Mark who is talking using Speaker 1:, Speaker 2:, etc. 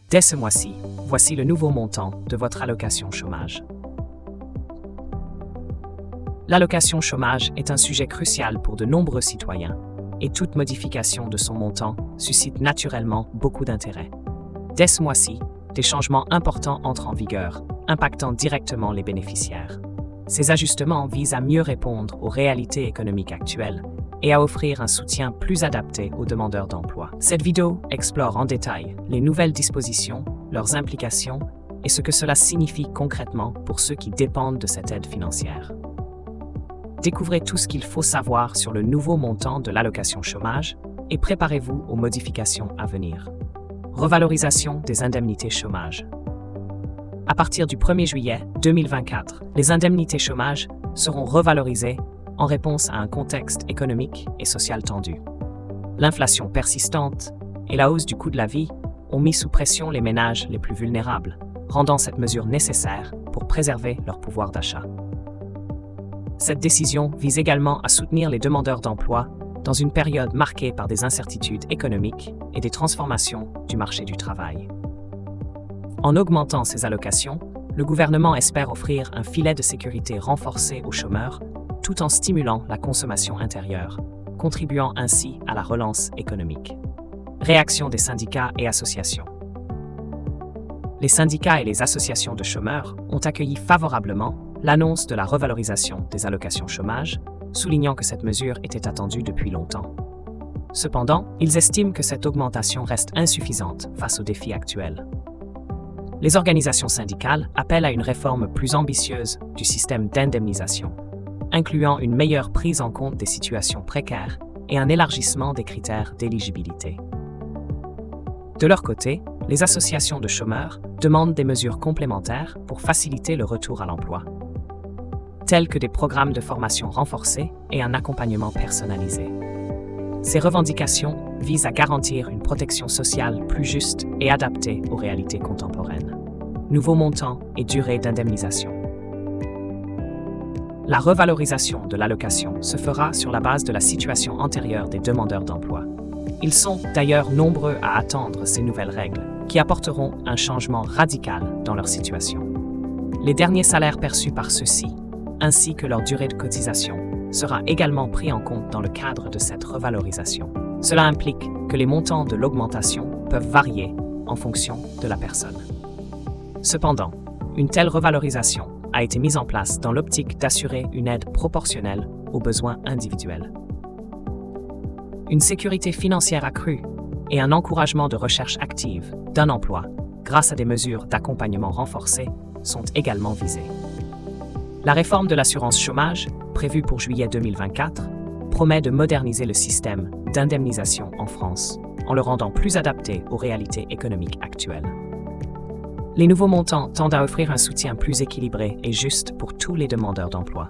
Speaker 1: Dès ce mois-ci, voici le nouveau montant de votre allocation chômage. L'allocation chômage est un sujet crucial pour de nombreux citoyens et toute modification de son montant suscite naturellement beaucoup d'intérêt. Dès ce mois-ci, des changements importants entrent en vigueur, impactant directement les bénéficiaires. Ces ajustements visent à mieux répondre aux réalités économiques actuelles et à offrir un soutien plus adapté aux demandeurs d'emploi. Cette vidéo explore en détail les nouvelles dispositions, leurs implications et ce que cela signifie concrètement pour ceux qui dépendent de cette aide financière. Découvrez tout ce qu'il faut savoir sur le nouveau montant de l'allocation chômage et préparez-vous aux modifications à venir. Revalorisation des indemnités chômage. À partir du 1er juillet 2024, les indemnités chômage seront revalorisées en réponse à un contexte économique et social tendu. L'inflation persistante et la hausse du coût de la vie ont mis sous pression les ménages les plus vulnérables, rendant cette mesure nécessaire pour préserver leur pouvoir d'achat. Cette décision vise également à soutenir les demandeurs d'emploi dans une période marquée par des incertitudes économiques et des transformations du marché du travail. En augmentant ces allocations, le gouvernement espère offrir un filet de sécurité renforcé aux chômeurs tout en stimulant la consommation intérieure, contribuant ainsi à la relance économique. Réaction des syndicats et associations. Les syndicats et les associations de chômeurs ont accueilli favorablement l'annonce de la revalorisation des allocations chômage, soulignant que cette mesure était attendue depuis longtemps. Cependant, ils estiment que cette augmentation reste insuffisante face aux défis actuels. Les organisations syndicales appellent à une réforme plus ambitieuse du système d'indemnisation, incluant une meilleure prise en compte des situations précaires et un élargissement des critères d'éligibilité. De leur côté, les associations de chômeurs demandent des mesures complémentaires pour faciliter le retour à l'emploi, tels que des programmes de formation renforcés et un accompagnement personnalisé. Ces revendications visent à garantir une protection sociale plus juste et adaptée aux réalités contemporaines. Nouveaux montants et durée d'indemnisation. La revalorisation de l'allocation se fera sur la base de la situation antérieure des demandeurs d'emploi. Ils sont d'ailleurs nombreux à attendre ces nouvelles règles, qui apporteront un changement radical dans leur situation. Les derniers salaires perçus par ceux-ci, ainsi que leur durée de cotisation, sera également pris en compte dans le cadre de cette revalorisation. Cela implique que les montants de l'augmentation peuvent varier en fonction de la personne. Cependant, une telle revalorisation a été mise en place dans l'optique d'assurer une aide proportionnelle aux besoins individuels. Une sécurité financière accrue et un encouragement de recherche active d'un emploi grâce à des mesures d'accompagnement renforcées sont également visés. La réforme de l'assurance chômage, prévue pour juillet 2024, promet de moderniser le système d'indemnisation en France, en le rendant plus adapté aux réalités économiques actuelles. Les nouveaux montants tendent à offrir un soutien plus équilibré et juste pour tous les demandeurs d'emploi.